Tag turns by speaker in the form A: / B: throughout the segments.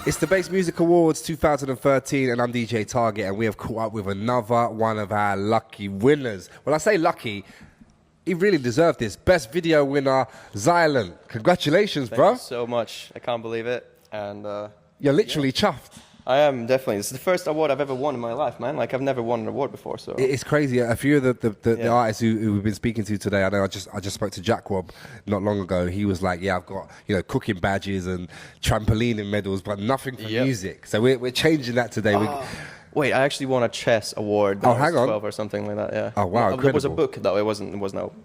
A: It's the Bass Music Awards 2013 and I'm DJ Target and we have caught up with another one of our lucky winners. Well, I say lucky, he really deserved this. Best video winner, Xilent. Congratulations, bro.
B: Thank you so much. I can't believe it. And
A: you're literally chuffed.
B: I am, definitely. This is the first award I've ever won in my life, man. Like, I've never won an award before, so...
A: It's crazy. A few of the artists who we've been speaking to today, I know I just spoke to Jack Rob not long ago. He was like, yeah, I've got, cooking badges and trampolining medals, but nothing for music. So we're changing that today.
B: Wait, I actually won a chess award when I was 12 or something like that, yeah.
A: Oh, wow,
B: There was a book, though. It was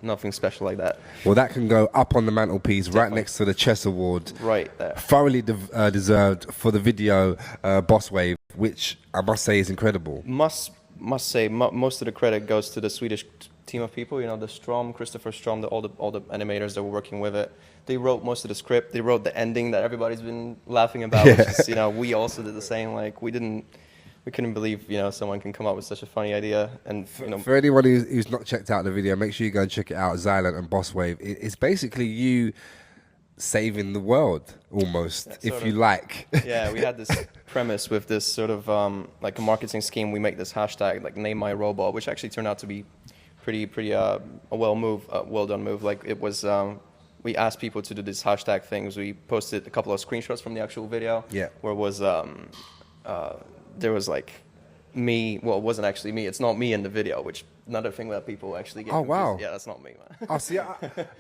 B: nothing special like that.
A: Well, that can go up on the mantelpiece right next to the chess award.
B: Right there.
A: Thoroughly deserved for the video Boss Wave, which I must say is incredible.
B: Must say, most of the credit goes to the Swedish team of people, the Strom, Christopher Strom, all the animators that were working with it. They wrote most of the script. They wrote the ending that everybody's been laughing about, which is, we also did the same. Like, we couldn't believe, someone can come up with such a funny idea. And
A: for anyone who's not checked out the video, make sure you go and check it out. Xilent and Boss Wave. It's basically you saving the world, almost, if you like. Yeah,
B: we had this premise with this sort of like a marketing scheme. We make this hashtag like Name My Robot, which actually turned out to be pretty a well done move. Like it was. We asked people to do these hashtag things. We posted a couple of screenshots from the actual video.
A: Yeah.
B: Where it was. There was like me. Well, it wasn't actually me. It's not me in the video, which another thing that people actually get.
A: Oh, wow.
B: Yeah, that's not me, man.
A: Oh, see,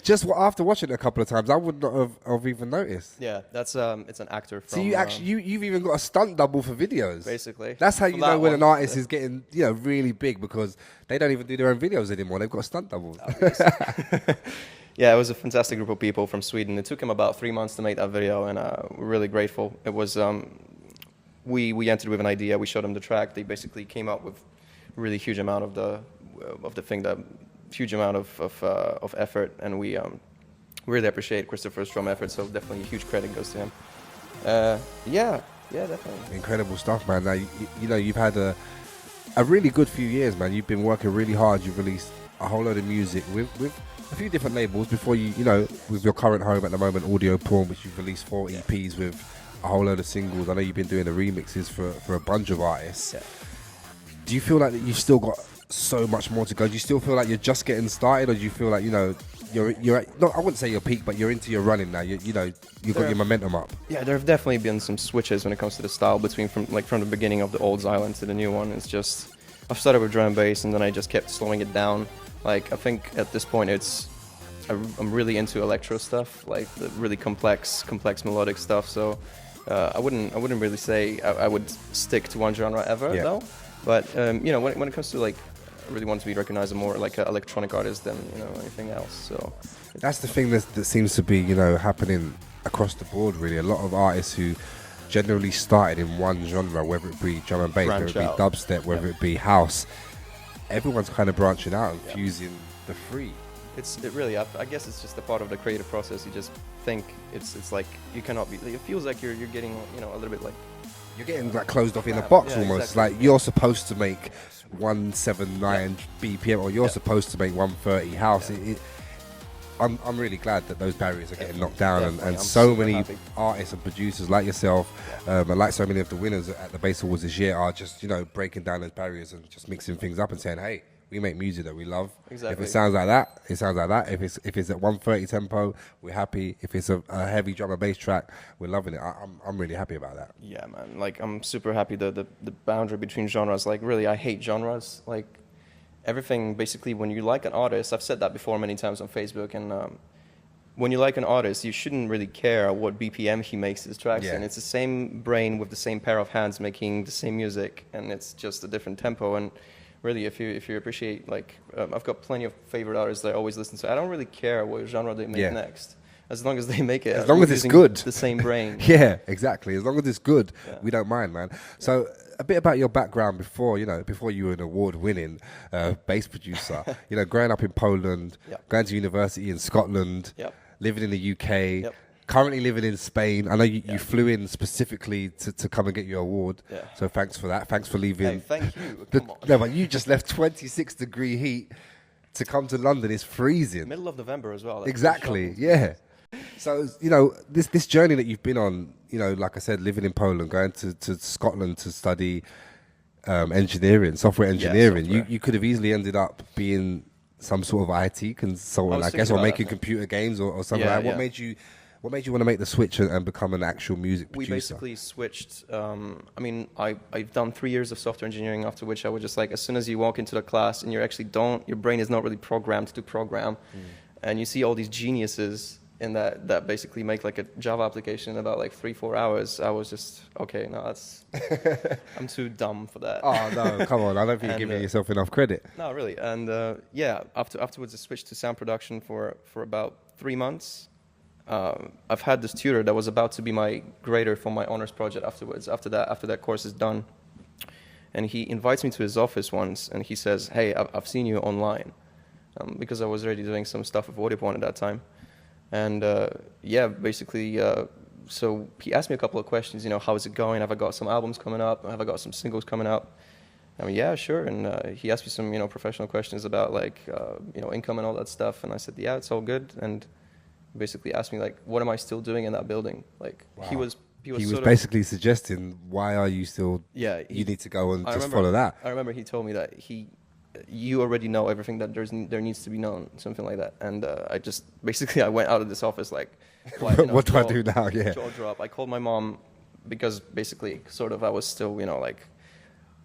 A: just after watching it a couple of times, I would not have even noticed.
B: Yeah, that's it's an actor from.
A: So you've even got a stunt double for videos.
B: Basically.
A: That's how you know when an artist is getting really big, because they don't even do their own videos anymore. They've got stunt doubles.
B: Yeah, it was a fantastic group of people from Sweden. It took them about 3 months to make that video, and we're really grateful. It was. We entered with an idea. We showed them the track. They basically came up with a really huge amount of the thing, huge amount of effort, and we really appreciate Christopher Strom's effort. So definitely a huge credit goes to him. Yeah, definitely.
A: Incredible stuff, man. Now you've had a really good few years, man. You've been working really hard. You've released a whole load of music with a few different labels before with your current home at the moment, Audio Porn, which you've released 4 EPs with. A whole load of singles. I know you've been doing the remixes for a bunch of artists. Yeah. Do you feel like that you've still got so much more to go? Do you still feel like you're just getting started, or do you feel like you're at, no, I wouldn't say your peak, but you're into your running now. You've got your momentum up.
B: Yeah, there have definitely been some switches when it comes to the style from the beginning of the old Xilent to the new one. It's just I've started with drum and bass, and then I just kept slowing it down. Like I think at this point I'm really into electro stuff, like the really complex melodic stuff. So. I wouldn't really say I would stick to one genre ever, though. But when it comes to like, I really want to be recognized more like an electronic artist than anything else. So
A: that's the thing that seems to be happening across the board. Really, a lot of artists who generally started in one genre, whether it be drum and bass, whether it be dubstep, whether it be house, everyone's kind of branching out and fusing the three.
B: It really, I guess it's just a part of the creative process. You just think it's like you cannot be. It feels like you're getting a little bit like
A: you're getting like closed off in a box almost. Exactly. Like you're supposed to make 179 BPM, or you're supposed to make 130 house. Yeah. I'm really glad that those barriers are getting knocked down, and so many artists and producers like yourself, and like so many of the winners at the Bass Awards this year, are just breaking down those barriers and just mixing things up and saying, hey. We make music that we love.
B: Exactly.
A: If it sounds like that, it sounds like that. If it's at 130 tempo, we're happy. If it's a heavy drum and bass track, we're loving it. I'm really happy about that.
B: Yeah, man. Like I'm super happy the boundary between genres. Like really, I hate genres. Like everything basically when you like an artist. I've said that before many times on Facebook, and when you like an artist, you shouldn't really care what BPM he makes his tracks in. It's the same brain with the same pair of hands making the same music, and it's just a different tempo. And really, if you appreciate, like, I've got plenty of favorite artists that I always listen to. I don't really care what genre they make next, as long as they make it.
A: As long as it's good.
B: The same brain.
A: Yeah, exactly. As long as it's good, we don't mind, man. So a bit about your background before you were an award-winning bass producer. Growing up in Poland, going to university in Scotland, living in the UK, currently living in Spain. I know you flew in specifically to come and get your award. Yeah. So thanks for that. Thanks for leaving.
B: Hey, thank you. Come on.
A: No, but you just left 26-degree heat to come to London. It's freezing.
B: Middle of November as well.
A: Exactly. Yeah. So, this journey that you've been on, like I said, living in Poland, going to Scotland to study software engineering, you could have easily ended up being some sort of IT consultant, I guess, or making computer games or something like that. What made you want to make the switch and become an actual music producer?
B: We basically switched. I've done 3 years of software engineering, after which I was just like, as soon as you walk into the class and your brain is not really programmed to program, and you see all these geniuses in that basically make like a Java application in about like 3-4 hours. I was just, okay, no, I'm too dumb for that.
A: Oh no, come on! I don't think you're giving yourself enough credit.
B: No, really. And afterwards I switched to sound production for about 3 months. I've had this tutor that was about to be my grader for my honors project afterwards. After that course is done, and he invites me to his office once, and he says, "Hey, I've seen you online," because I was already doing some stuff with Audioporn at that time. And basically, so he asked me a couple of questions. How is it going? Have I got some albums coming up? Have I got some singles coming up? I mean, yeah, sure. And he asked me some, professional questions about like, income and all that stuff. And I said, yeah, it's all good. And basically asked me like, what am I still doing in that building? Like, wow. He was
A: basically suggesting, why are you still? Yeah, you need to go and follow that.
B: I remember he told me that you already know everything that there needs to be known, something like that. And I went out of this office like,
A: what do I do now? Yeah.
B: Jaw drop. I called my mom because basically sort of I was still, like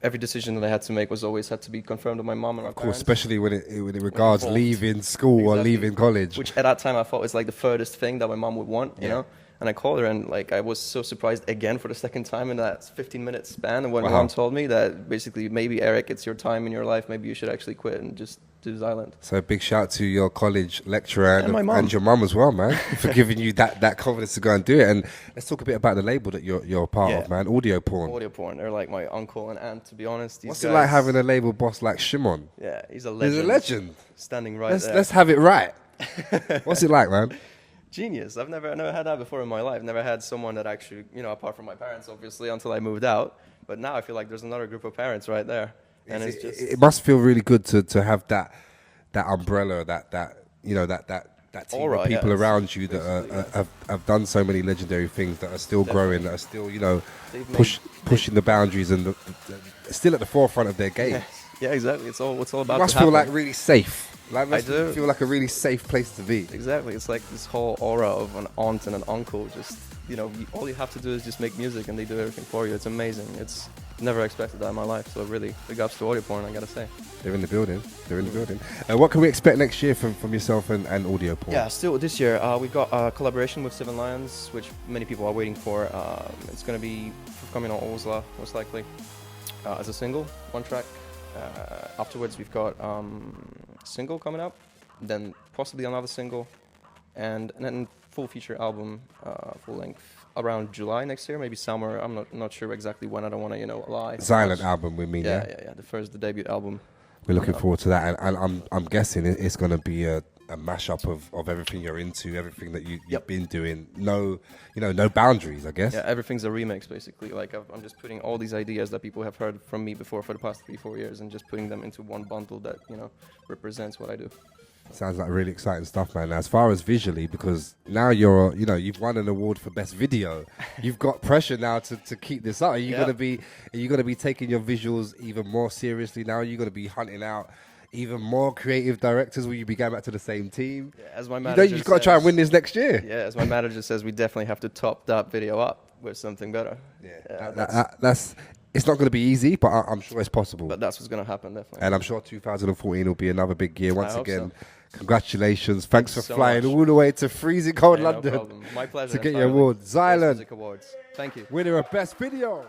B: every decision that I had to make always had to be confirmed with my mom and my parents. Of course,
A: especially when it regards leaving school or leaving college.
B: Which at that time I thought was like the furthest thing that my mom would want, you know? And I called her and like I was so surprised again for the second time in that 15-minute span. And when my mom told me that basically, maybe Eric, it's your time in your life, maybe you should actually quit and just do Xilent.
A: So a big shout to your college lecturer and your mom as well, man, for giving you that confidence to go and do it. And let's talk a bit about the label that you're part of, man. Audioporn.
B: Audioporn. They're like my uncle and aunt, to be honest.
A: What's it like having a label boss like Shimon?
B: Yeah, he's a legend.
A: He's a legend.
B: Standing right there.
A: Let's have it right. What's it like, man?
B: Genius. I've never had that before in my life. Never had someone that actually, apart from my parents, obviously, until I moved out. But now I feel like there's another group of parents right there. And
A: it must feel really good to have that umbrella, that team
B: aura,
A: of people around you that have done so many legendary things, that are still growing, that are still, pushing the boundaries and still at the forefront of their game.
B: Yeah, exactly. It's all about.
A: You must feel like really safe. Like, I do feel like a really safe place to be.
B: Exactly. It's like this whole aura of an aunt and an uncle. Just, all you have to do is just make music and they do everything for you. It's amazing. It's never expected that in my life. So really, big ups to Audioporn, I gotta say.
A: They're in the building. What can we expect next year from yourself and Audioporn?
B: Yeah, still this year, we've got a collaboration with Seven Lions, which many people are waiting for. It's going to be coming on Osla, most likely, as a single, one track. Afterwards, we've got a single coming up, then possibly another single, and then full feature album, full length, around July next year, maybe summer. I'm not sure exactly when. I don't want to lie.
A: Xilent album, we mean. Yeah.
B: The debut album.
A: We're looking forward to that, and I'm guessing it's going to be a mashup of everything you're into, everything that you've been doing. No boundaries, I guess.
B: Yeah, everything's a remix, basically. Like I'm just putting all these ideas that people have heard from me before for the past 3-4 years, and just putting them into one bundle that represents what I do.
A: Sounds like really exciting stuff, man. As far as visually, because now you've won an award for best video. You've got pressure now to keep this up. Are you gonna be taking your visuals even more seriously now? Are you gonna be hunting out even more creative directors? Will you be going back to the same team?
B: Yeah, as my manager
A: you've got to try and win this next year.
B: Yeah, as my manager says, we definitely have to top that video up with something better.
A: Yeah, that's it's not going to be easy, but I'm sure it's possible.
B: But that's what's going to happen, definitely.
A: And I'm sure 2014 will be another big year. Once
B: I hope
A: again,
B: so.
A: congratulations. Thanks for
B: so
A: flying
B: much.
A: all the way to freezing cold
B: Yeah, no
A: London
B: problem. My pleasure.
A: to get your
B: entirely.
A: award.
B: Best
A: Xilent,
B: Music Awards. Thank you.
A: winner of Best Video.